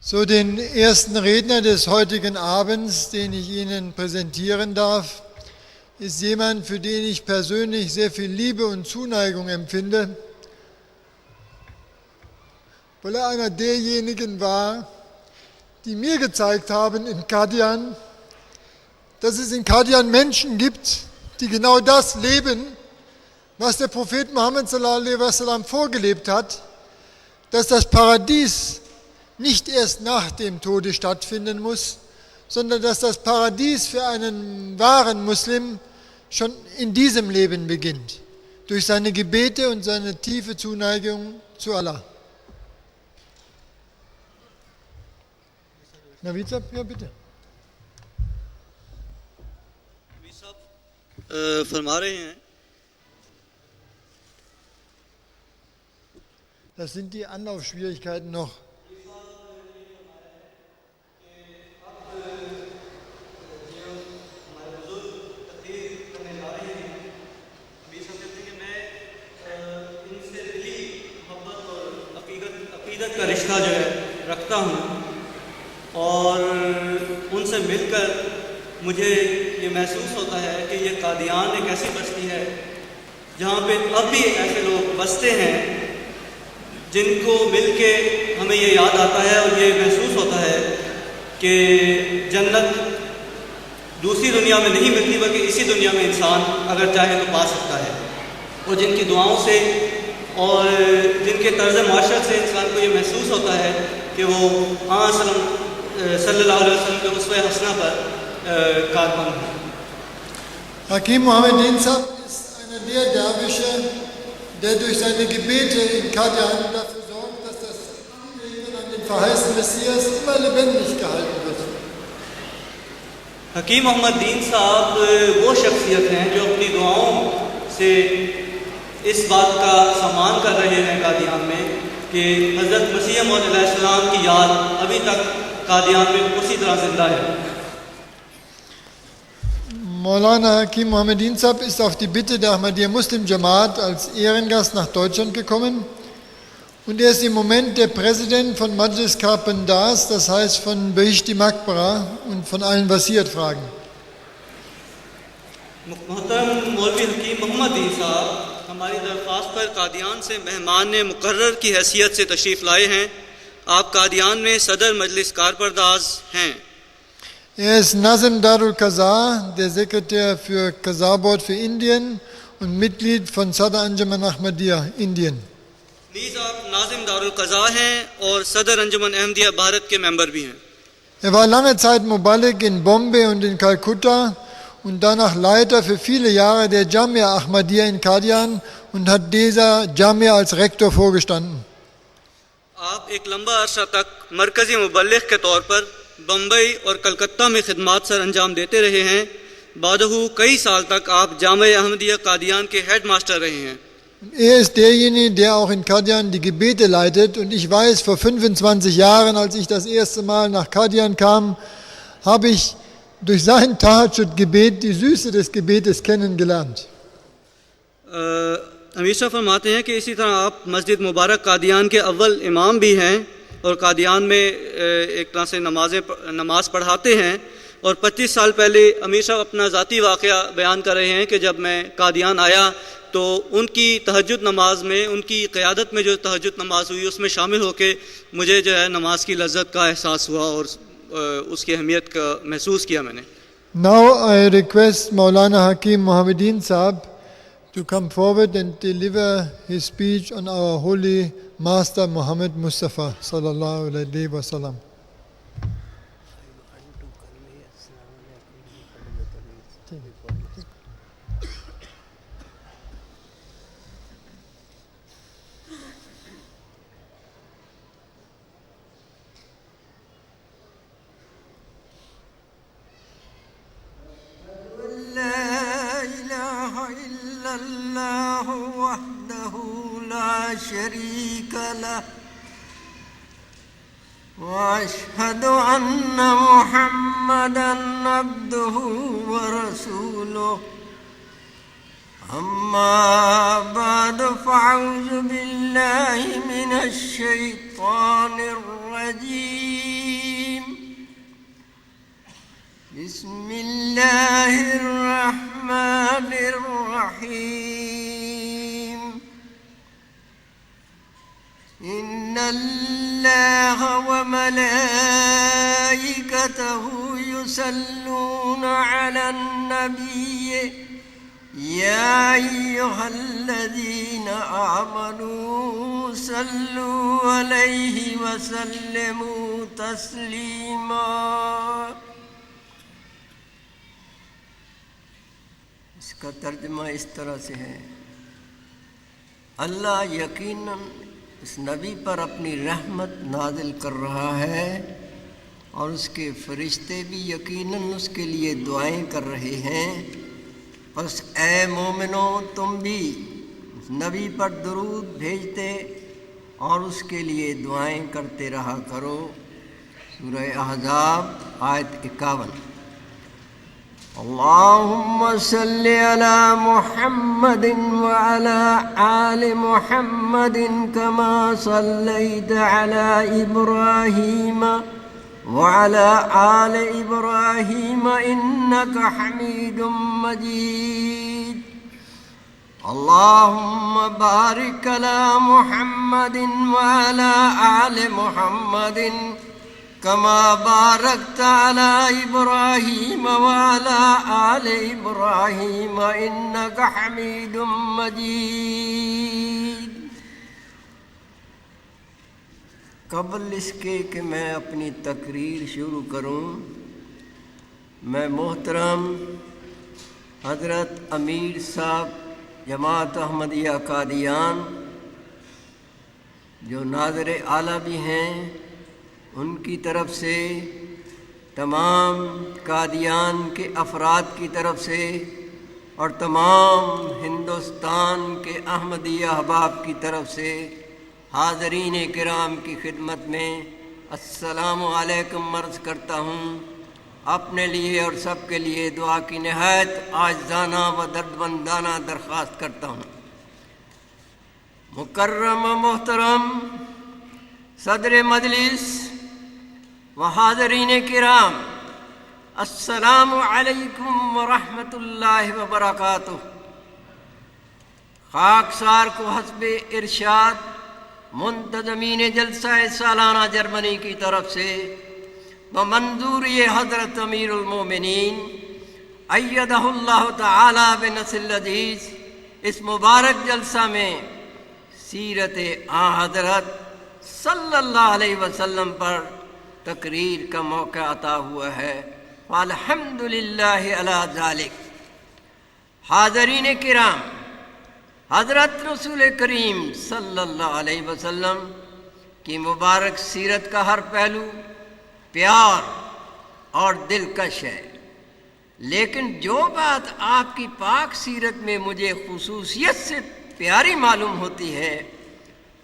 So, den ersten Redner des heutigen Abends, den ich Ihnen präsentieren darf, ist jemand, für den ich persönlich sehr viel Liebe und Zuneigung empfinde, weil er einer derjenigen war, die mir gezeigt haben in Qadian, dass es in Qadian Menschen gibt, die genau das leben, was der Prophet Muhammad sallallahu alaihi wasallam vorgelebt hat, dass das Paradies nicht erst nach dem Tode stattfinden muss, sondern dass das Paradies für einen wahren Muslim schon in diesem Leben beginnt, durch seine Gebete und seine tiefe Zuneigung zu Allah. Naveed Sahab, ja bitte. فرما رہے ہیں Das sind die Anlaufschwierigkeiten noch. عقیدت کا رشتہ جو ہے رکھتا ہوں اور ان سے مل کر مجھے یہ محسوس ہوتا ہے کہ یہ قادیان ایک ایسی بستی ہے جہاں پہ اب بھی ایسے لوگ بستے ہیں جن کو مل کے ہمیں یہ یاد آتا ہے اور یہ محسوس ہوتا ہے کہ جنت دوسری دنیا میں نہیں ملتی بلکہ اسی دنیا میں انسان اگر چاہے تو پا سکتا ہے، اور جن کی دعاؤں سے اور جن کے طرز معاشرت سے انسان کو یہ محسوس ہوتا ہے کہ وہ صلی اللہ علیہ وسلم کے اسوہ حسنہ پر کاربند ہیں. Hakim Mohamedin Sahib ist einer der Derwische, der durch seine Gebete in Qadian dafür sorgt, dass das Andenken an den verheißenen Messias immer lebendig gehalten wird. Hakim Muhammad دین صاحب وہ شخصیت ہیں جو اپنی دعاؤں سے اس بات کا سامان کر رہے ہیں قادیان میں کہ حضرت مسیح موعود علیہ السلام کی یاد ابھی تک قادیان میں اسی طرح زندہ ہے. Maulana Hakim Mohamedin Sahib ist auf die Bitte der Ahmadiyya Muslim Jamaat als Ehrengast nach Deutschland gekommen und er ist im Moment der Präsident von Majlis Karpendas, das heißt von Behishti Maqbara und von allen Wasiyat-Fragen. محترم مولوی حکیم محمد دین صاحب ہماری درخواست پر قادیان سے مہمان مقرر کی حیثیت سے تشریف لائے ہیں. آپ قادیان میں صدر مجلس کارپرداز ہیں. Er ist Nazim Darul Qaza, der Sekretär für Qaza Board für Indien und Mitglied von Sadr Anjuman Ahmadiyya, Indien. نیز آپ ناظم دارالقضاء ہیں اور صدر انجمن احمدیہ بھارت کے ممبر بھی ہیں. Er war lange Zeit Muballigh in Bombay und in Kalkutta und danach Leiter für viele Jahre der Jamia Ahmadiyya in Qadian und hat dieser Jamia als Rektor vorgestanden. آپ ایک لمبا عرصہ تک مرکزی مبلغ کے طور پر بمبئی اور کلکتہ میں خدمات سر انجام دیتے رہے ہیں. بعدہ کئی سال تک آپ جامعہ احمدیہ قادیان کے ہیڈ ماسٹر رہے ہیں. Er ist derjenige, der auch in Qadian die Gebete leitet und ich weiß, vor 25 Jahren, als ich das erste Mal nach Qadian kam, habe ich durch sein Tahajjud-Gebet die Süße des Gebetes kennengelernt. امیر صاحب فرماتے ہیں کہ اسی طرح آپ مسجد مبارک قادیان کے اول امام بھی ہیں اور قادیان میں ایک طرح سے نماز پڑھاتے ہیں. اور 25 سال پہلے امیر صاحب اپنا ذاتی واقعہ بیان کر رہے ہیں کہ جب میں قادیان آیا تو ان کی تہجد نماز میں، ان کی قیادت میں جو تہجد نماز ہوئی اس میں شامل ہو کے مجھے جو ہے نماز کی لذت کا احساس ہوا اور اس کی اہمیت کا محسوس کیا میں نے. Now I request Maulana Hakim Mohamedin Sahib to come forward and deliver his speech on our holy master Muhammad Mustafa sallallahu alaihi wasallam. شريك له وأشهد أن محمدا عبده ورسوله. أما بعد فأعوذ بالله من الشيطان الرجيم. بسم اللہ الرحمن الرحیم ان اللہ وملائکتہ یصلون علی النبی یا ایھا الذین آمنوا صلوا علیہ وسلموا تسلیما. اس کا ترجمہ اس طرح سے ہے: اللہ یقیناً اس نبی پر اپنی رحمت نازل کر رہا ہے اور اس کے فرشتے بھی یقیناً اس کے لیے دعائیں کر رہے ہیں. بس اے مومنو، تم بھی اس نبی پر درود بھیجتے اور اس کے لیے دعائیں کرتے رہا کرو. سورہ احزاب آیت 51. اللہم صل علی محمد وعلی آل محمد کما صلیت علی ابراہیم وعلى آل إبراهيم إنك حميد مجيد. اللهم بارك على محمد وعلى آل محمد كما باركت على إبراهيم وعلى آل إبراهيم إنك حميد مجيد. قبل اس کے کہ میں اپنی تقریر شروع کروں، میں محترم حضرت امیر صاحب جماعت احمدیہ قادیان، جو ناظر اعلیٰ بھی ہیں، ان کی طرف سے، تمام قادیان کے افراد کی طرف سے اور تمام ہندوستان کے احمدیہ احباب کی طرف سے حاضرین کرام کی خدمت میں السلام علیکم عرض کرتا ہوں. اپنے لیے اور سب کے لیے دعا کی نہایت عاجزانہ و دردمندانہ درخواست کرتا ہوں. مکرم و محترم صدر مجلس و حاضرین کرام، السلام علیکم ورحمۃ اللہ وبرکاتہ. خاکسار کو حسب ارشاد منتظمین جلسہ سالانہ جرمنی کی طرف سے بمنظور یہ حضرت امیر المومنین ایدہ اللہ تعالی بنصر العزیز اس مبارک جلسہ میں سیرت حضرت صلی اللہ علیہ وسلم پر تقریر کا موقع عطا ہوا ہے. الحمدللہ علی ذالک. حاضرین کرام، حضرت رسول کریم صلی اللہ علیہ وسلم کی مبارک سیرت کا ہر پہلو پیار اور دلکش ہے، لیکن جو بات آپ کی پاک سیرت میں مجھے خصوصیت سے پیاری معلوم ہوتی ہے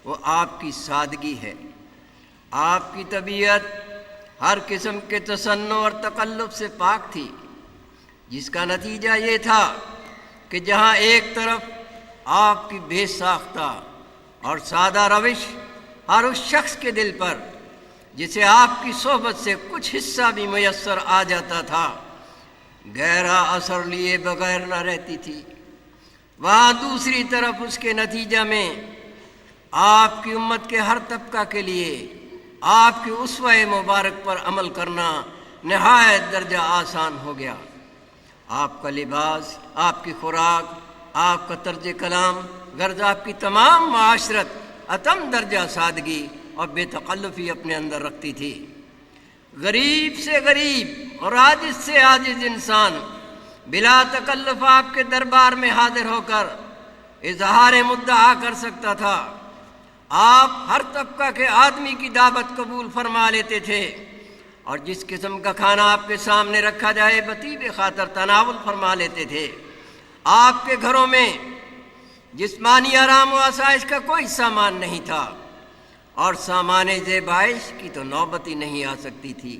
وہ آپ کی سادگی ہے. آپ کی طبیعت ہر قسم کے تصنع اور تکلف سے پاک تھی، جس کا نتیجہ یہ تھا کہ جہاں ایک طرف آپ کی بے ساختہ اور سادہ روش ہر اس شخص کے دل پر جسے آپ کی صحبت سے کچھ حصہ بھی میسر آ جاتا تھا گہرا اثر لیے بغیر نہ رہتی تھی، وہاں دوسری طرف اس کے نتیجہ میں آپ کی امت کے ہر طبقہ کے لیے آپ کی اسوہ مبارک پر عمل کرنا نہایت درجہ آسان ہو گیا. آپ کا لباس، آپ کی خوراک، آپ کا طرز کلام، غرض آپ کی تمام معاشرت اتم درجہ سادگی اور بے تکلفی اپنے اندر رکھتی تھی. غریب سے غریب اور عاجز سے عاجز انسان بلا تکلف آپ کے دربار میں حاضر ہو کر اظہار مدعا کر سکتا تھا. آپ ہر طبقہ کے آدمی کی دعوت قبول فرما لیتے تھے اور جس قسم کا کھانا آپ کے سامنے رکھا جائے بطیب خاطر تناول فرما لیتے تھے. آپ کے گھروں میں جسمانی آرام و آسائش کا کوئی سامان نہیں تھا اور سامان زیبائش کی تو نوبت ہی نہیں آ سکتی تھی.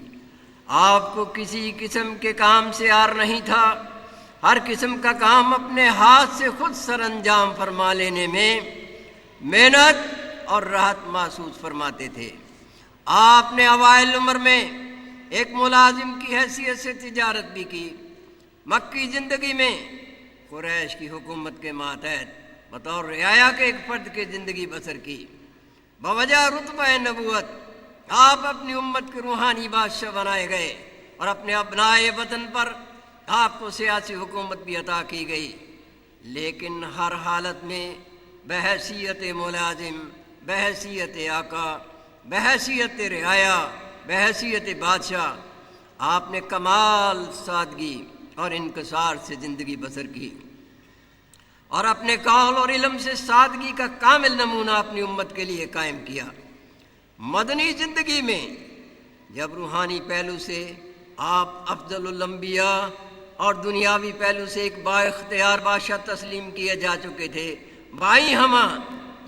آپ کو کسی قسم کے کام سے عار نہیں تھا، ہر قسم کا کام اپنے ہاتھ سے خود سر انجام فرما لینے میں محنت اور راحت محسوس فرماتے تھے. آپ نے اوائل عمر میں ایک ملازم کی حیثیت سے تجارت بھی کی۔ مکی زندگی میں قریش کی حکومت کے ماتحت بطور رعایا کے ایک فرد کی زندگی بسر کی۔ بوجہ رتبہ نبوت آپ اپنی امت کے روحانی بادشاہ بنائے گئے اور اپنے ابنائے وطن پر آپ کو سیاسی حکومت بھی عطا کی گئی، لیکن ہر حالت میں بحیثیت ملازم، بحیثیت آقا، بحیثیت رعایا، بحیثیت بادشاہ آپ نے کمال سادگی اور انکسار سے زندگی بسر کی، اور اپنے قول اور علم سے سادگی کا کامل نمونہ اپنی امت کے لیے قائم کیا۔ مدنی زندگی میں جب روحانی پہلو سے آپ افضل الانبیاء اور دنیاوی پہلو سے ایک با اختیار بادشاہ تسلیم کیے جا چکے تھے، بائیں ہمہ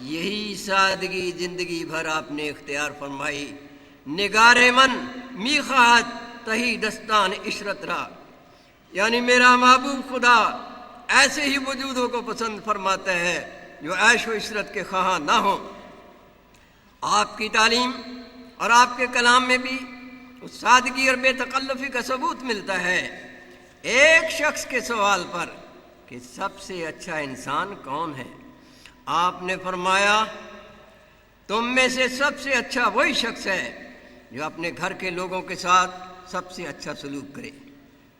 یہی سادگی زندگی بھر آپ نے اختیار فرمائی۔ نگار من میخات تہی دستان عشرت را، یعنی میرا محبوب خدا ایسے ہی وجودوں کو پسند فرماتا ہے جو عیش و عشرت کے خواہاں نہ ہوں۔ آپ کی تعلیم اور آپ کے کلام میں بھی اس سادگی اور بے تکلفی کا ثبوت ملتا ہے۔ ایک شخص کے سوال پر کہ سب سے اچھا انسان کون ہے، آپ نے فرمایا تم میں سے سب سے اچھا وہی شخص ہے جو اپنے گھر کے لوگوں کے ساتھ سب سے اچھا سلوک کرے۔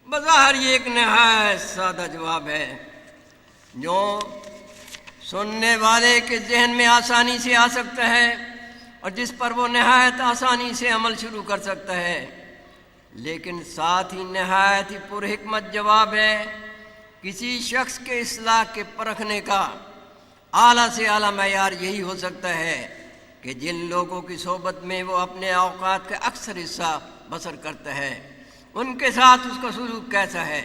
بظاہر یہ ایک نہایت سادہ جواب ہے جو سننے والے کے ذہن میں آسانی سے آ سکتا ہے اور جس پر وہ نہایت آسانی سے عمل شروع کر سکتا ہے، لیکن ساتھ ہی نہایت ہی پرحکمت جواب ہے۔ کسی شخص کے اصلاح کے پرکھنے کا اعلیٰ سے اعلیٰ معیار یہی ہو سکتا ہے کہ جن لوگوں کی صحبت میں وہ اپنے اوقات کا اکثر حصہ بسر کرتا ہے ان کے ساتھ اس کا سلوک کیسا ہے۔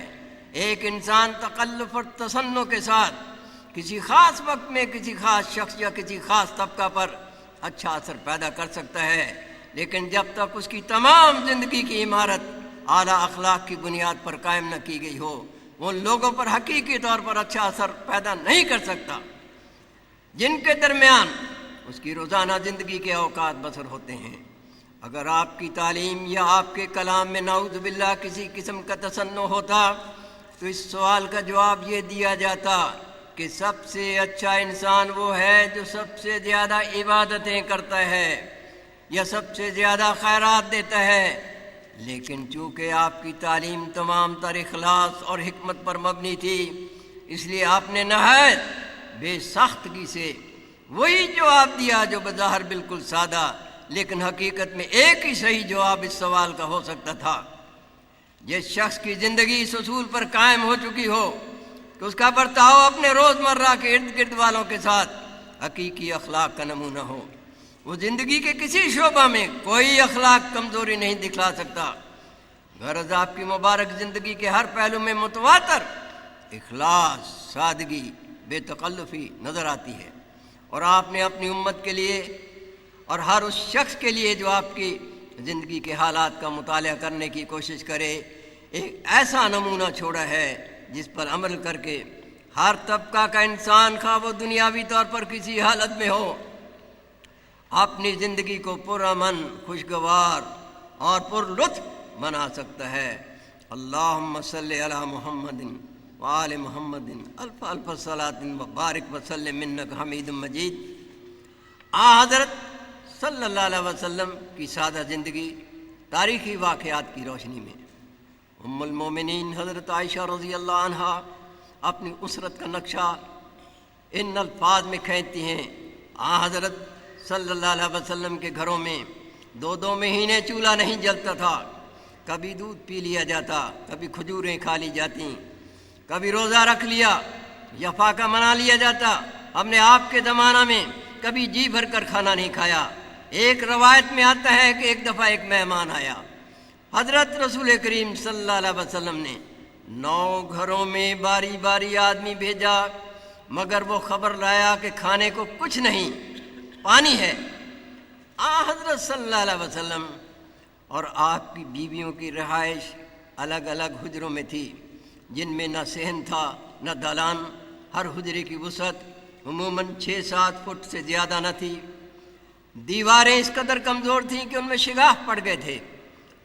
ایک انسان تکلف اور تصنع کے ساتھ کسی خاص وقت میں کسی خاص شخص یا کسی خاص طبقہ پر اچھا اثر پیدا کر سکتا ہے، لیکن جب تک اس کی تمام زندگی کی عمارت اعلیٰ اخلاق کی بنیاد پر قائم نہ کی گئی ہو، وہ ان لوگوں پر حقیقی طور پر اچھا اثر پیدا نہیں کر سکتا جن کے درمیان اس کی روزانہ زندگی کے اوقات بسر ہوتے ہیں۔ اگر آپ کی تعلیم یا آپ کے کلام میں نعوذ باللہ کسی قسم کا تصنع ہوتا تو اس سوال کا جواب یہ دیا جاتا کہ سب سے اچھا انسان وہ ہے جو سب سے زیادہ عبادتیں کرتا ہے یا سب سے زیادہ خیرات دیتا ہے، لیکن چونکہ آپ کی تعلیم تمام تر اخلاص اور حکمت پر مبنی تھی، اس لیے آپ نے نہایت بے ساختگی سے وہی جواب دیا جو بظاہر بالکل سادہ لیکن حقیقت میں ایک ہی صحیح جواب اس سوال کا ہو سکتا تھا۔ جس شخص کی زندگی اس اصول پر قائم ہو چکی ہو کہ اس کا برتاؤ اپنے روزمرہ کے ارد گرد والوں کے ساتھ حقیقی اخلاق کا نمونہ ہو، وہ زندگی کے کسی شعبہ میں کوئی اخلاق کمزوری نہیں دکھلا سکتا۔ غرض آپ کی مبارک زندگی کے ہر پہلو میں متواتر اخلاص، سادگی، بے تکلفی نظر آتی ہے، اور آپ نے اپنی امت کے لیے اور ہر اس شخص کے لیے جو آپ کی زندگی کے حالات کا مطالعہ کرنے کی کوشش کرے ایک ایسا نمونہ چھوڑا ہے جس پر عمل کر کے ہر طبقہ کا انسان خواہ وہ دنیاوی طور پر کسی حالت میں ہو اپنی زندگی کو پرامن، خوشگوار اور پر لطف بنا سکتا ہے۔ اللہم صلی علی محمد وآل محمد الف الف صلاۃ وبارک وسلم انک حمید مجید۔ حضرت صلی اللہ علیہ وسلم کی سادہ زندگی تاریخی واقعات کی روشنی میں ام المومنین حضرت عائشہ رضی اللہ عنہا اپنی اسرت کا نقشہ ان الفاظ میں کھینچتی ہیں۔ حضرت صلی اللہ علیہ وسلم کے گھروں میں 2 مہینے چولہا نہیں جلتا تھا، کبھی دودھ پی لیا جاتا، کبھی کھجوریں کھا لی جاتی، کبھی روزہ رکھ لیا یا فاقہ منا لیا جاتا۔ ہم نے آپ کے زمانہ میں کبھی جی بھر کر کھانا نہیں کھایا۔ ایک روایت میں آتا ہے کہ ایک دفعہ ایک مہمان آیا، حضرت رسول کریم صلی اللہ علیہ وسلم نے 9 گھروں میں باری باری آدمی بھیجا، مگر وہ خبر لایا کہ کھانے کو کچھ نہیں، پانی ہے۔ حضرت صلی اللہ علیہ وسلم اور آپ کی بیویوں کی رہائش الگ الگ حجروں میں تھی جن میں نہ صحن تھا نہ دالان۔ ہر حجرے کی وسعت عموماً 6-7 فٹ سے زیادہ نہ تھی۔ دیواریں اس قدر کمزور تھیں کہ ان میں شگاف پڑ گئے تھے۔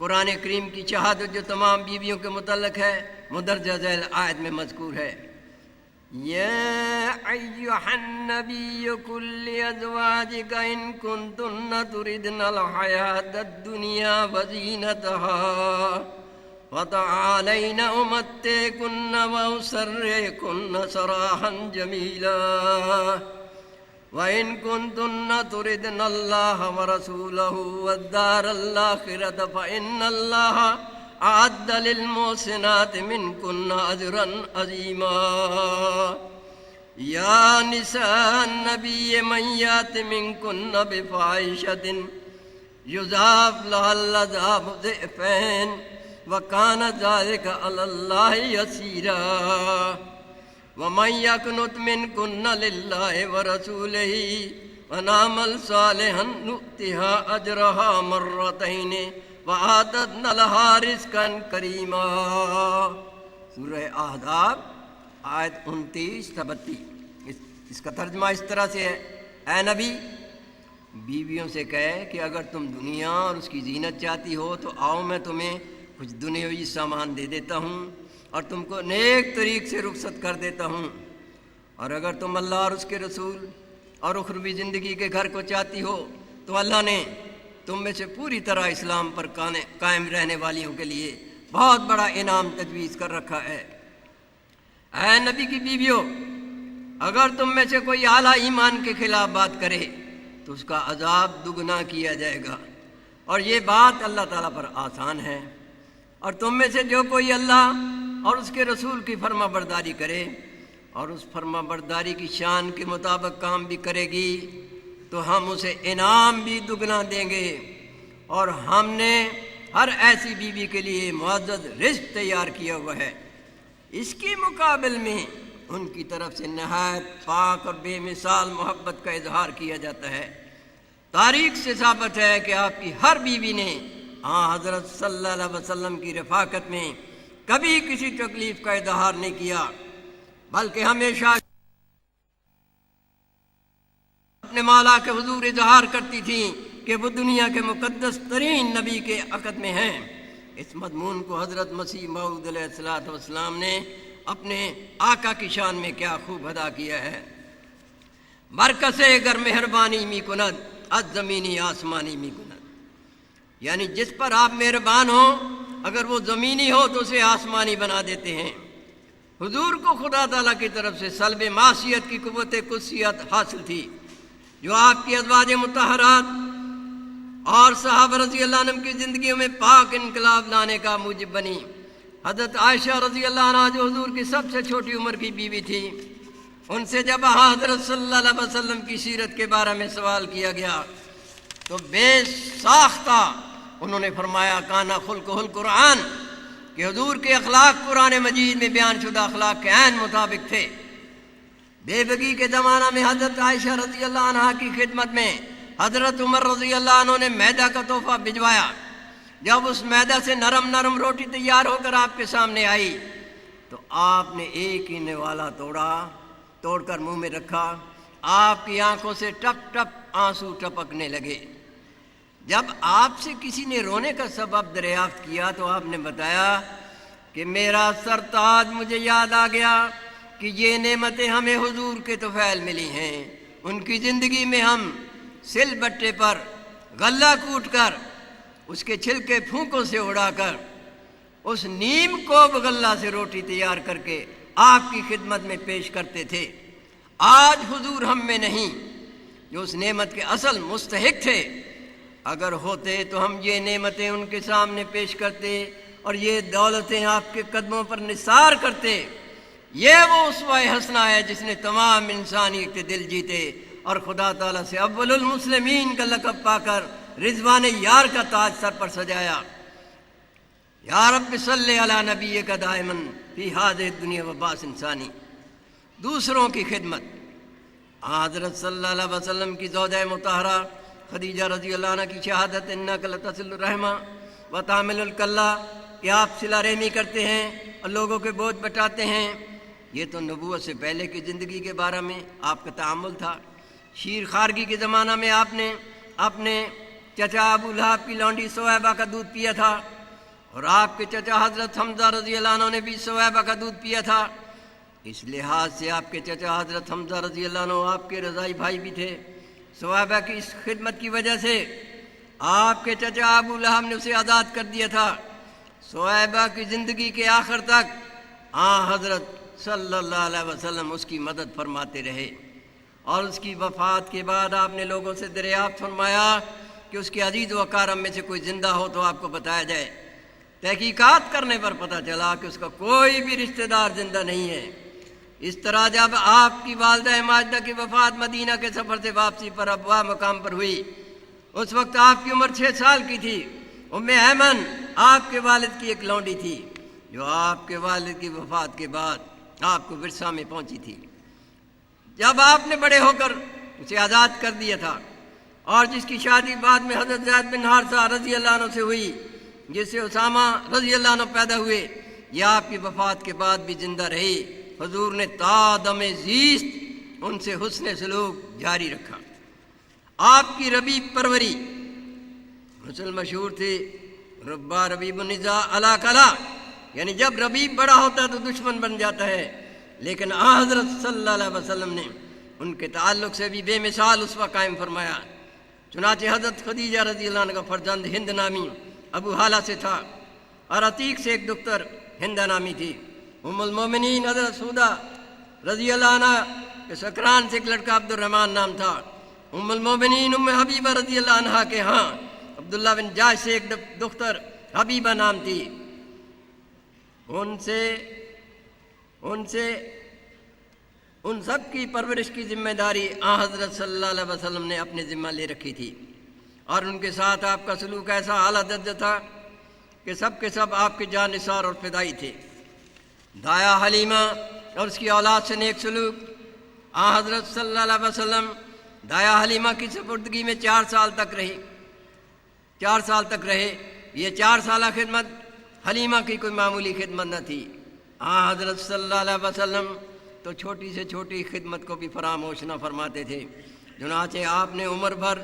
قرآن کریم کی شہادت جو تمام بیویوں کے متعلق ہے مندرجہ ذیل آیت میں مذکور ہے۔ یا ایھا النبی قل لازواجک ان کنتن تردن الحیاۃ الدنیا وزینتہا فتعالین امتعکن واسرحکن سراحا جمیلا وَإِن كُنتُنَّ تُرِدْنَ اللَّهَ وَرَسُولَهُ وَالدَّارَ الْآخِرَةَ فَإِنَّ اللَّهَ أَعَدَّ لِلْمُحْسِنَاتِ مِنكُنَّ أَجْرًا عَظِيمًا يَا نِسَاءَ النَّبِيِّ مَن يَأْتِ مِنكُنَّ بِفَاحِشَةٍ يُضَاعَفْ لَهَا الْعَذَابُ ضِعْفَيْنِ وَكَانَ ذَلِكَ عَلَى اللَّهِ يَسِيرًا وَمَن يَقْنُتْ مِنكُنَّ لِلَّهِ وَرَسُولِهِ وَتَعْمَلْ صَالِحًا نُؤْتِهَا أَجْرَهَا مَرَّتَيْنِ وَأَعْتَدْنَا لَهَا رِزْقًا كَرِيمًا۔ سورہ احزاب آیت 29-32۔ اس کا ترجمہ اس طرح سے ہے، اے نبی بیویوں سے کہے کہ اگر تم دنیا اور اس کی زینت چاہتی ہو تو آؤ میں تمہیں کچھ دنیاوی سامان دے دیتا ہوں اور تم کو نیک طریق سے رخصت کر دیتا ہوں، اور اگر تم اللہ اور اس کے رسول اور اخروی زندگی کے گھر کو چاہتی ہو تو اللہ نے تم میں سے پوری طرح اسلام پر قائم رہنے والیوں کے لیے بہت بڑا انعام تجویز کر رکھا ہے۔ اے نبی کی بیویوں، اگر تم میں سے کوئی اعلیٰ ایمان کے خلاف بات کرے تو اس کا عذاب دگنا کیا جائے گا، اور یہ بات اللہ تعالیٰ پر آسان ہے۔ اور تم میں سے جو کوئی اللہ اور اس کے رسول کی فرما برداری کرے اور اس فرما برداری کی شان کے مطابق کام بھی کرے گی تو ہم اسے انعام بھی دگنا دیں گے، اور ہم نے ہر ایسی بیوی کے لیے معزز رزق تیار کیا ہوا ہے۔ اس کے مقابل میں ان کی طرف سے نہایت پاک اور بے مثال محبت کا اظہار کیا جاتا ہے۔ تاریخ سے ثابت ہے کہ آپ کی ہر بیوی نے حضرت صلی اللہ علیہ وسلم کی رفاقت میں کبھی کسی تکلیف کا اظہار نہیں کیا، بلکہ ہمیشہ اپنے مولا کے حضور اظہار کرتی تھیں کہ وہ دنیا کے مقدس ترین نبی کے عقد میں ہیں۔ اس مضمون کو حضرت مسیح موعود علیہ الصلوۃ والسلام نے اپنے آقا کی شان میں کیا خوب ادا کیا ہے۔ برکت گر مہربانی می کند از زمینی آسمانی می کند، یعنی جس پر آپ مہربان ہوں اگر وہ زمینی ہو تو اسے آسمانی بنا دیتے ہیں۔ حضور کو خدا تعالیٰ کی طرف سے سلب معصیت کی قوت قدسیت حاصل تھی، جو آپ کی ازواج مطہرات اور صحابہ رضی اللہ عنہ کی زندگیوں میں پاک انقلاب لانے کا موجب بنی۔ حضرت عائشہ رضی اللہ عنہ جو حضور کی سب سے چھوٹی عمر کی بیوی تھی، ان سے جب حضرت صلی اللہ علیہ وسلم کی سیرت کے بارے میں سوال کیا گیا تو بے ساختہ انہوں نے فرمایا کانا خلقہ القرآن، کہ حضور کے اخلاق قرآن مجید میں بیان شدہ اخلاق کے عین مطابق تھے۔ بے بگی کے زمانہ میں حضرت عائشہ رضی اللہ عنہ کی خدمت میں حضرت عمر رضی اللہ عنہ نے میدہ کا تحفہ بھجوایا۔ جب اس میدہ سے نرم نرم روٹی تیار ہو کر آپ کے سامنے آئی تو آپ نے ایک ہی نوالا توڑ کر منہ میں رکھا۔ آپ کی آنکھوں سے ٹپ ٹپ آنسو ٹپکنے لگے۔ جب آپ سے کسی نے رونے کا سبب دریافت کیا تو آپ نے بتایا کہ میرا سرتاج مجھے یاد آ گیا کہ یہ نعمتیں ہمیں حضور کے طفیل ملی ہیں۔ ان کی زندگی میں ہم سل بٹے پر غلہ کوٹ کر اس کے چھلکے پھونکوں سے اڑا کر اس نیم کوب غلہ سے روٹی تیار کر کے آپ کی خدمت میں پیش کرتے تھے۔ آج حضور ہم میں نہیں جو اس نعمت کے اصل مستحق تھے، اگر ہوتے تو ہم یہ نعمتیں ان کے سامنے پیش کرتے اور یہ دولتیں آپ کے قدموں پر نثار کرتے۔ یہ وہ اسوہ حسنہ ہے جس نے تمام انسانیت کے دل جیتے اور خدا تعالیٰ سے اول المسلمین کا لقب پا کر رضوان یار کا تاج سر پر سجایا۔ یا رب صلی علی نبی کا دائمن فی ہذہ الدنیا وباس انسانی۔ دوسروں کی خدمت، حضرت صلی اللہ علیہ وسلم کی زوجہ مطہرہ خدیجہ رضی اللہ عنہ کی شہادت انک لتصل الرحمہ وتعمل الکلہ، کہ آپ صلہ رحمی کرتے ہیں اور لوگوں کے بوجھ بٹاتے ہیں، یہ تو نبوت سے پہلے کی زندگی کے بارے میں آپ کا تعامل تھا۔ شیر خارگی کے زمانہ میں آپ نے اپنے چچا ابو لہب کی لونڈی سویبہ کا دودھ پیا تھا، اور آپ کے چچا حضرت حمزہ رضی اللہ عنہ نے بھی سویبہ کا دودھ پیا تھا۔ اس لحاظ سے آپ کے چچا حضرت حمزہ رضی اللہ عنہ آپ کے رضائی بھائی بھی تھے۔ سویبہ کی اس خدمت کی وجہ سے آپ کے چچا ابو لہب نے اسے آزاد کر دیا تھا۔ سویبہ کی زندگی کے آخر تک حضرت صلی اللہ علیہ وسلم اس کی مدد فرماتے رہے، اور اس کی وفات کے بعد آپ نے لوگوں سے دریافت فرمایا کہ اس کے عزیز و اقارب میں سے کوئی زندہ ہو تو آپ کو بتایا جائے۔ تحقیقات کرنے پر پتہ چلا کہ اس کا کوئی بھی رشتہ دار زندہ نہیں ہے۔ اس طرح جب آپ کی والدہ ماجدہ کی وفات مدینہ کے سفر سے واپسی پر ابواہ مقام پر ہوئی، اس وقت آپ کی عمر 6 سال کی تھی۔ ام ایمن آپ کے والد کی ایک لونڈی تھی جو آپ کے والد کی وفات کے بعد آپ کو ورثہ میں پہنچی تھی۔ جب آپ نے بڑے ہو کر اسے آزاد کر دیا تھا، اور جس کی شادی بعد میں حضرت زید بن حارثہ رضی اللہ عنہ سے ہوئی، جس سے اسامہ رضی اللہ عنہ پیدا ہوئے، یہ آپ کی وفات کے بعد بھی زندہ رہی۔ حضور نے تا دم زیست ان سے حسن سلوک جاری رکھا۔ آپ کی ربیب پروری مثل مشہور تھی، ربا ربیب النزاع علی کلا، یعنی جب ربیب بڑا ہوتا ہے تو دشمن بن جاتا ہے، لیکن حضرت صلی اللہ علیہ وسلم نے ان کے تعلق سے بھی بے مثال اسوہ قائم فرمایا۔ چنانچہ حضرت خدیجہ رضی اللہ عنہ کا فرزند ہند نامی ابو حالہ سے تھا، اور عتیق سے ایک دختر ہندہ نامی تھی۔ ام المومنین حضرت سودہ رضی اللہ عنہ کے سکران سے ایک لڑکا عبد الرحمن نام تھا۔ ام المومنین ام حبیبہ رضی اللہ عنہ کے ہاں عبداللہ بن جاش سے ایک دختر حبیبہ نام تھی۔ ان سب کی پرورش کی ذمہ داری حضرت صلی اللہ علیہ وسلم نے اپنے ذمہ لے رکھی تھی، اور ان کے ساتھ آپ کا سلوک ایسا اعلیٰ درجہ تھا کہ سب کے سب آپ کے جان نثار اور فدائی تھے۔ دایا حلیمہ اور اس کی اولاد سے نیک سلوک حضرت صلی اللہ علیہ وسلم دایا حلیمہ کی سپردگی میں 4 سال تک رہے۔ یہ 4 سالہ خدمت حلیمہ کی کوئی معمولی خدمت نہ تھی۔ حضرت صلی اللہ علیہ وسلم تو چھوٹی سے چھوٹی خدمت کو بھی فراموش نہ فرماتے تھے، چنانچہ آپ نے عمر بھر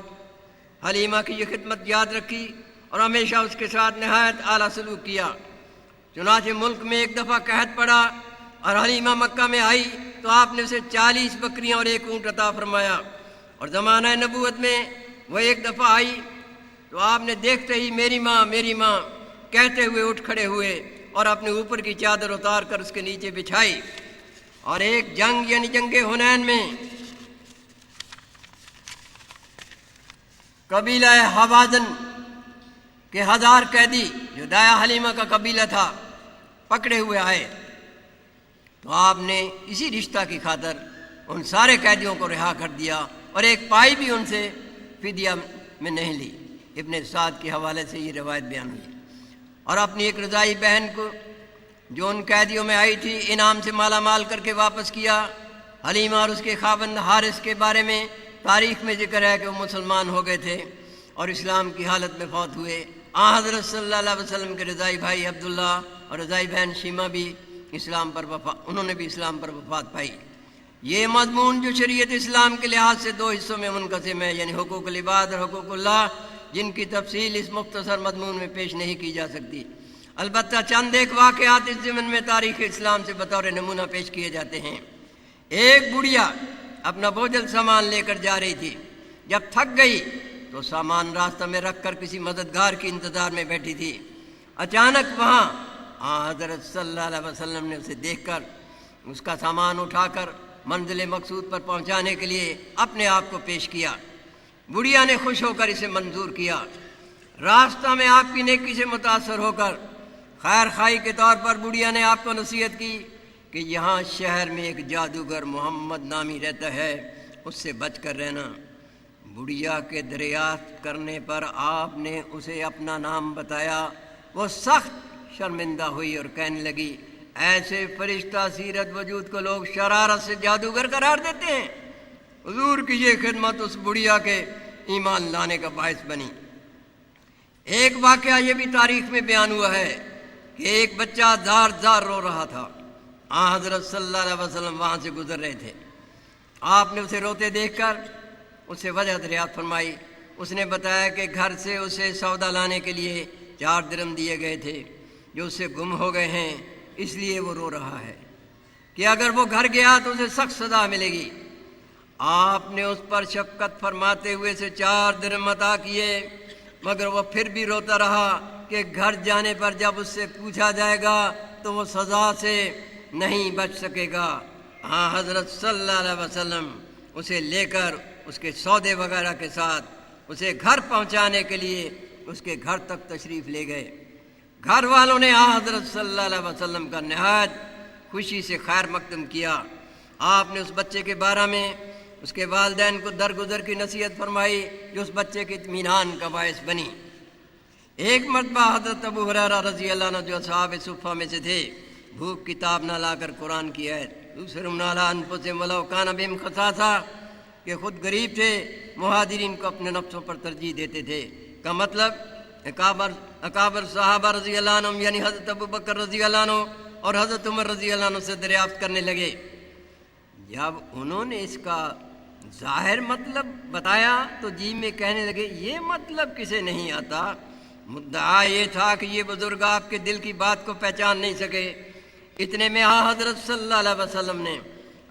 حلیمہ کی یہ خدمت یاد رکھی اور ہمیشہ اس کے ساتھ نہایت اعلیٰ سلوک کیا۔ چنانچہ ملک میں ایک دفعہ قحط پڑا اور حلیمہ مکہ میں آئی تو آپ نے اسے 40 بکریاں اور 1 اونٹ عطا فرمایا، اور زمانہ نبوت میں وہ ایک دفعہ آئی تو آپ نے دیکھتے ہی میری ماں کہتے ہوئے اٹھ کھڑے ہوئے اور اپنے اوپر کی چادر اتار کر اس کے نیچے بچھائی، اور ایک جنگ یعنی جنگ حنین میں قبیلہ حوازن کے 1000 قیدی جو دایا حلیمہ کا قبیلہ تھا پکڑے ہوئے آئے، تو آپ نے اسی رشتہ کی خاطر ان سارے قیدیوں کو رہا کر دیا، اور ایک پائی بھی ان سے فدیہ میں نہیں لی۔ ابن سعد کے حوالے سے یہ روایت بیان ہوئی۔ اور اپنی ایک رضائی بہن کو جو ان قیدیوں میں آئی تھی انعام سے مالا مال کر کے واپس کیا۔ حلیمہ اور اس کے خاوند حارث کے بارے میں تاریخ میں ذکر ہے کہ وہ مسلمان ہو گئے تھے اور اسلام کی حالت میں فوت ہوئے۔ حضرت صلی اللہ علیہ وسلم کے رضائی بھائی عبداللہ اور رضائی بہن شیمہ بھی انہوں نے بھی اسلام پر وفات پائی۔ یہ مضمون جو شریعت اسلام کے لحاظ سے 2 حصوں میں منقسم ہے، یعنی حقوق العباد اور حقوق اللہ، جن کی تفصیل اس مختصر مضمون میں پیش نہیں کی جا سکتی۔ البتہ چند ایک واقعات اس ضمن میں تاریخ اسلام سے بطور نمونہ پیش کیے جاتے ہیں۔ ایک بڑھیا اپنا بوجھل سامان لے کر جا رہی تھی، جب تھک گئی تو سامان راستہ میں رکھ کر کسی مددگار کی انتظار میں بیٹھی تھی۔ اچانک وہاں حضرت صلی اللہ علیہ وسلم نے اسے دیکھ کر اس کا سامان اٹھا کر منزل مقصود پر پہنچانے کے لیے اپنے آپ کو پیش کیا۔ بڑھیا نے خوش ہو کر اسے منظور کیا۔ راستہ میں آپ کی نیکی سے متاثر ہو کر خیر خواہی کے طور پر بڑھیا نے آپ کو نصیحت کی کہ یہاں شہر میں ایک جادوگر محمد نامی رہتا ہے، اس سے بچ کر رہنا۔ بڑھیا کے دریافت کرنے پر آپ نے اسے اپنا نام بتایا۔ وہ سخت شرمندہ ہوئی اور کہنے لگی، ایسے فرشتہ سیرت وجود کو لوگ شرارت سے جادوگر قرار دیتے ہیں۔ حضور کی یہ خدمت اس بڑھیا کے ایمان لانے کا باعث بنی۔ ایک واقعہ یہ بھی تاریخ میں بیان ہوا ہے کہ ایک بچہ زار زار رو رہا تھا۔ حضرت صلی اللہ علیہ وسلم وہاں سے گزر رہے تھے۔ آپ نے اسے روتے دیکھ کر اس سے وجہ دریافت فرمائی۔ اس نے بتایا کہ گھر سے اسے سودا لانے کے لیے 4 درہم دیے گئے تھے جو اس سے گم ہو گئے ہیں، اس لیے وہ رو رہا ہے کہ اگر وہ گھر گیا تو اسے سخت سزا ملے گی۔ آپ نے اس پر شفقت فرماتے ہوئے اسے 4 درہم عطا کیے، مگر وہ پھر بھی روتا رہا کہ گھر جانے پر جب اس سے پوچھا جائے گا تو وہ سزا سے نہیں بچ سکے گا۔ ہاں حضرت صلی اللہ علیہ وسلم اسے لے کر اس کے سودے وغیرہ کے ساتھ اسے گھر پہنچانے کے لیے اس کے گھر تک تشریف لے گئے۔ گھر والوں نے حضرت صلی اللہ علیہ وسلم کا نہایت خوشی سے خیر مقدم کیا۔ آپ نے اس بچے کے بارے میں اس کے والدین کو درگزر کی نصیحت فرمائی جو اس بچے کے اطمینان کا باعث بنی۔ ایک مرتبہ حضرت ابو ہریرہ رضی اللہ عنہ جو اصحاب صفہ میں سے تھے، بھوک کتاب نہ لا کر قرآن کی آیت یؤثرون علی انفسہم ولو کان بہم خصاصہ کہ خود غریب تھے، مہاجرین کو اپنے نفسوں پر ترجیح دیتے تھے کا مطلب اکابر صحابہ رضی اللہ عنہ یعنی حضرت ابو بکر رضی اللہ عنہ اور حضرت عمر رضی اللہ عنہ سے دریافت کرنے لگے۔ جب انہوں نے اس کا ظاہر مطلب بتایا تو جی میں کہنے لگے یہ مطلب کسے نہیں آتا۔ مدعا یہ تھا کہ یہ بزرگ آپ کے دل کی بات کو پہچان نہیں سکے۔ اتنے میں حضرت صلی اللہ علیہ وسلم نے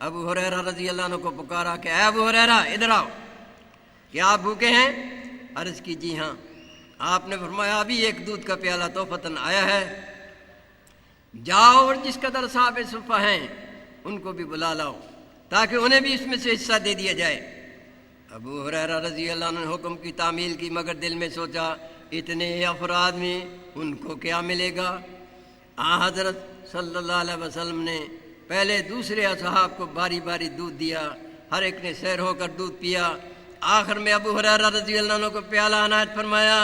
ابو ہریرہ رضی اللہ عنہ کو پکارا کہ اے ابو ہریرہ ادھر آؤ، کیا آپ بھوکے ہیں؟ عرض کی جی ہاں۔ آپ نے فرمایا ابھی ایک دودھ کا پیالہ تحفتاً آیا ہے، جاؤ اور جس قدر صحابہ صفہ ہیں ان کو بھی بلا لاؤ تاکہ انہیں بھی اس میں سے حصہ دے دیا جائے۔ ابو ہریرہ رضی اللہ عنہ نے حکم کی تعمیل کی، مگر دل میں سوچا اتنے افراد میں ان کو کیا ملے گا۔ حضرت صلی اللہ علیہ وسلم نے پہلے دوسرے اصحاب کو باری باری دودھ دیا، ہر ایک نے سیر ہو کر دودھ پیا۔ آخر میں ابو ہریرہ رضی اللہ عنہ کو پیالہ عنایت فرمایا۔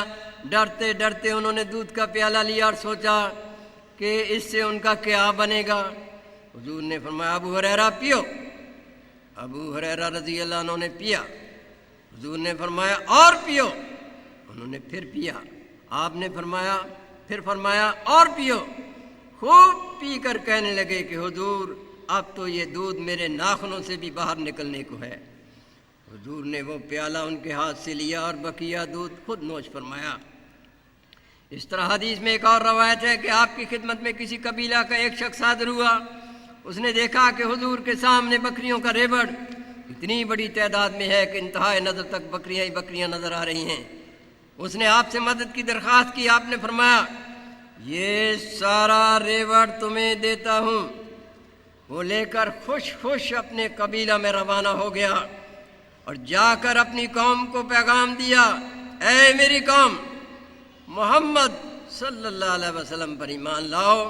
ڈرتے ڈرتے انہوں نے دودھ کا پیالہ لیا اور سوچا کہ اس سے ان کا کیا بنے گا۔ حضور نے فرمایا ابو ہریرہ پیو۔ ابو ہریرہ رضی اللہ عنہ نے پیا۔ حضور نے فرمایا اور پیو۔ انہوں نے پھر پیا۔ آپ نے فرمایا اور پیو۔ خوب پی کر کہنے لگے کہ حضور اب تو یہ دودھ میرے ناخنوں سے بھی باہر نکلنے کو ہے۔ حضور نے وہ پیالہ ان کے ہاتھ سے لیا اور بقیہ دودھ خود نوش فرمایا۔ اس طرح حدیث میں ایک اور روایت ہے کہ آپ کی خدمت میں کسی قبیلہ کا ایک شخص حاضر ہوا۔ اس نے دیکھا کہ حضور کے سامنے بکریوں کا ریوڑ اتنی بڑی تعداد میں ہے کہ انتہائی نظر تک بکریاں ہی بکریاں نظر آ رہی ہیں۔ اس نے آپ سے مدد کی درخواست کی۔ آپ نے فرمایا یہ سارا ریوڑ تمہیں دیتا ہوں۔ وہ لے کر خوش خوش اپنے قبیلہ میں روانہ ہو گیا اور جا کر اپنی قوم کو پیغام دیا، اے میری قوم، محمد صلی اللہ علیہ وسلم پر ایمان لاؤ۔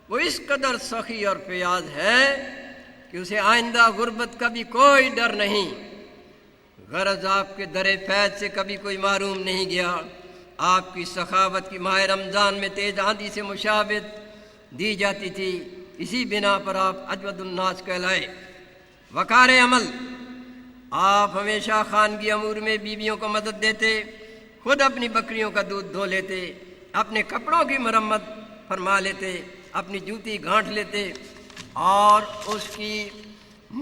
وہ اس قدر سخی اور فیاض ہے کہ اسے آئندہ غربت کا بھی کوئی ڈر نہیں۔ غرض آپ کے در فیض سے کبھی کوئی محروم نہیں گیا۔ آپ کی سخاوت کی ماہ رمضان میں تیز آندھی سے مشابہت دی جاتی تھی، اسی بنا پر آپ اجود الناس کہلائے۔ وقار عمل، آپ ہمیشہ خانگی امور میں بیویوں کو مدد دیتے، خود اپنی بکریوں کا دودھ دھو لیتے، اپنے کپڑوں کی مرمت فرما لیتے، اپنی جوتی گھانٹ لیتے اور اس کی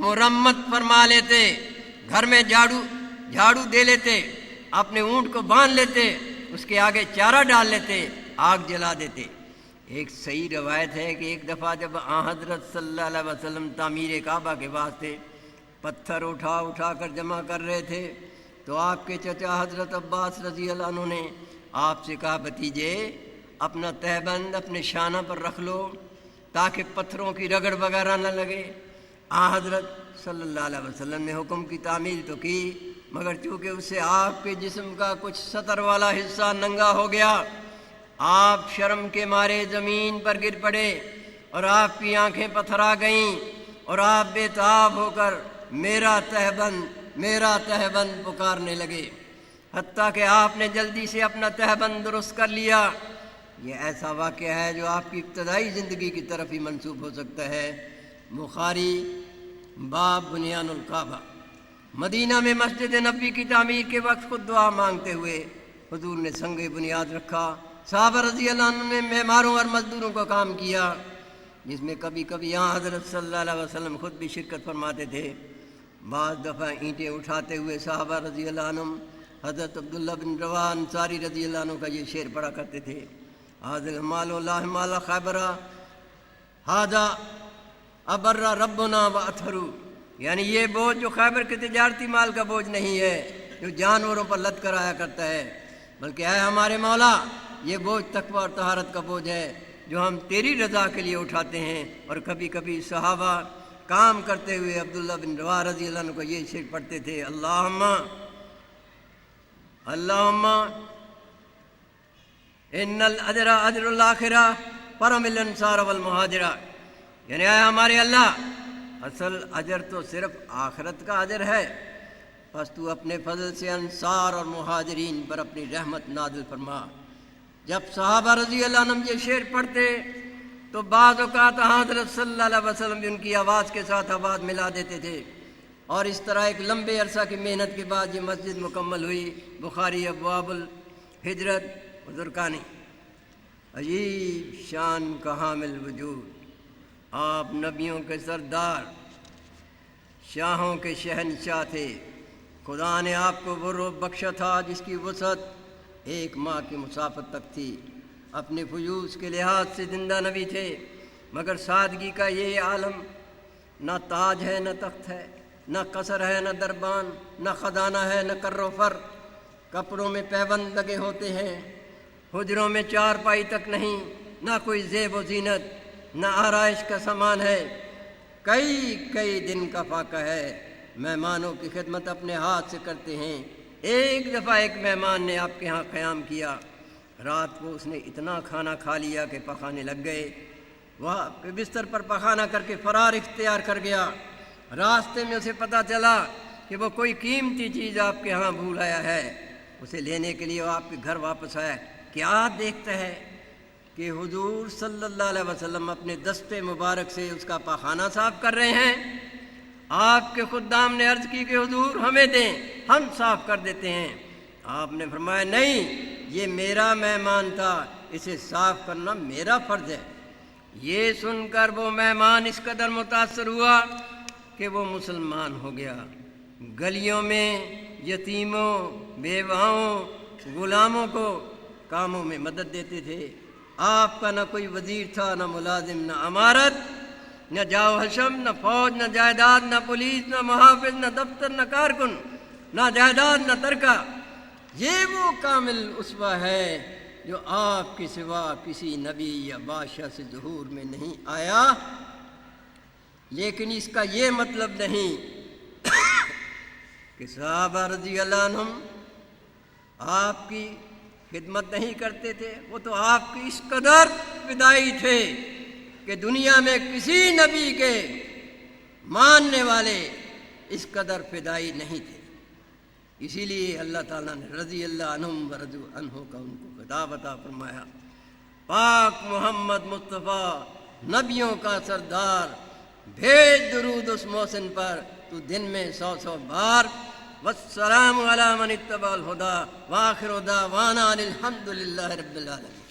مرمت فرما لیتے، گھر میں جھاڑو دے لیتے، اپنے اونٹ کو باندھ لیتے، اس کے آگے چارہ ڈال لیتے، آگ جلا دیتے۔ ایک صحیح روایت ہے کہ ایک دفعہ جب حضرت صلی اللہ علیہ وسلم تعمیر کعبہ کے واسطے پتھر اٹھا کر جمع کر رہے تھے تو آپ کے چچا حضرت عباس رضی اللہ عنہ نے آپ سے کہا بھتیجے اپنا تہبند اپنے شانہ پر رکھ لو تاکہ پتھروں کی رگڑ وغیرہ نہ لگے۔ حضرت صلی اللہ علیہ وسلم نے حکم کی تعمیل تو کی، مگر چونکہ اس سے آپ کے جسم کا کچھ سطر والا حصہ ننگا ہو گیا، آپ شرم کے مارے زمین پر گر پڑے اور آپ کی آنکھیں پتھرا گئیں اور آپ بے تاب ہو کر میرا تہبند پکارنے لگے، حتیٰ کہ آپ نے جلدی سے اپنا تہبند درست کر لیا۔ یہ ایسا واقعہ ہے جو آپ کی ابتدائی زندگی کی طرف ہی منسوب ہو سکتا ہے۔ بخاری باب بنیان الکعبہ۔ مدینہ میں مسجد نبوی کی تعمیر کے وقت خود دعا مانگتے ہوئے حضور نے سنگ بنیاد رکھا۔ صحابہ رضی اللہ عنہ نے معماروں اور مزدوروں کا کام کیا، جس میں کبھی کبھی یہاں حضرت صلی اللہ علیہ وسلم خود بھی شرکت فرماتے تھے۔ بعض دفعہ اینٹیں اٹھاتے ہوئے صحابہ رضی اللہ عنہ حضرت عبداللہ بن رواحہ انصاری رضی اللہ عنہ کا یہ شعر پڑھا کرتے تھے، حاضر مال اللہ مال خیبرہ ہاذا ابر ربنا و اطہرو، یعنی یہ بوجھ جو خیبر کے تجارتی مال کا بوجھ نہیں ہے جو جانوروں پر لد کر آیا کرتا ہے، بلکہ اے ہمارے مولا یہ بوجھ تقویٰ اور طہارت کا بوجھ ہے جو ہم تیری رضا کے لیے اٹھاتے ہیں۔ اور کبھی کبھی صحابہ کام کرتے ہوئے عبداللہ بن رواحہ رضی اللہ عنہ کو یہ شعر پڑھتے تھے، اللہم ان الاجر اجر الاخرہ فرم الانصار والمہاجرہ، یعنی اے ہمارے اللہ اصل اجر تو صرف آخرت کا اجر ہے، بس تو اپنے فضل سے انصار اور مہاجرین پر اپنی رحمت نازل فرما۔ جب صحابہ رضی اللہ عنہ یہ شعر پڑھتے تو بعض اوقات حضرت صلی اللہ علیہ وسلم بھی ان کی آواز کے ساتھ آواز ملا دیتے تھے، اور اس طرح ایک لمبے عرصہ کی محنت کے بعد یہ مسجد مکمل ہوئی۔ بخاری ابواب الہجرت زرقانی۔ عجیب شان کا حامل وجود، آپ نبیوں کے سردار، شاہوں کے شہنشاہ تھے۔ خدا نے آپ کو وہ روح بخشا تھا جس کی وسعت 1 ماہ کی مسافت تک تھی۔ اپنے فیوز کے لحاظ سے زندہ نبی تھے، مگر سادگی کا یہ عالم، نہ تاج ہے نہ تخت ہے، نہ قصر ہے نہ دربان، نہ خزانہ ہے نہ کر و فر، کپڑوں میں پیبند لگے ہوتے ہیں، حجروں میں 4 پائی تک نہیں، نہ کوئی زیب و زینت، نہ آرائش کا سامان ہے، کئی دن کا فاقہ ہے، مہمانوں کی خدمت اپنے ہاتھ سے کرتے ہیں۔ ایک دفعہ ایک مہمان نے آپ کے ہاں قیام کیا، رات کو اس نے اتنا کھانا کھا لیا کہ پخانے لگ گئے، وہ آپ کے بستر پر پخانہ کر کے فرار اختیار کر گیا۔ راستے میں اسے پتہ چلا کہ وہ کوئی قیمتی چیز آپ کے ہاں بھول آیا ہے، اسے لینے کے لیے وہ آپ کے گھر واپس آیا۔ کیا دیکھتا ہے کہ حضور صلی اللہ علیہ وسلم اپنے دستے مبارک سے اس کا پخانہ صاف کر رہے ہیں۔ آپ کے خدام نے عرض کی کہ حضور ہمیں دیں، ہم صاف کر دیتے ہیں۔ آپ نے فرمایا نہیں، یہ میرا مہمان تھا، اسے صاف کرنا میرا فرض ہے۔ یہ سن کر وہ مہمان اس قدر متاثر ہوا کہ وہ مسلمان ہو گیا۔ گلیوں میں یتیموں، بیواؤں، غلاموں کو کاموں میں مدد دیتے تھے۔ آپ کا نہ کوئی وزیر تھا، نہ ملازم، نہ امارت، نہ جاؤ حشم، نہ فوج، نہ جائیداد، نہ پولیس، نہ محافظ، نہ دفتر، نہ کارکن، نہ جائیداد، نہ ترکہ۔ یہ وہ کامل اسوہ ہے جو آپ کے سوا کسی نبی یا بادشاہ سے ظہور میں نہیں آیا۔ لیکن اس کا یہ مطلب نہیں کہ صحابہ رضی اللہ عنہم آپ کی خدمت نہیں کرتے تھے، وہ تو آپ کی اس قدر فدائی تھے کہ دنیا میں کسی نبی کے ماننے والے اس قدر فدائی نہیں تھے۔ اسی لیے اللہ تعالیٰ نے رضی اللہ عنہم و رضوا عنہ کا ان کو خطاب عطا فرمایا۔ پاک محمد مصطفیٰ نبیوں کا سردار، بھیج درود اس محسن پر تو دن میں 100 بار۔ والسلام علی من اتبع الہدی وآخر دعوانا الحمد للہ رب العالمین۔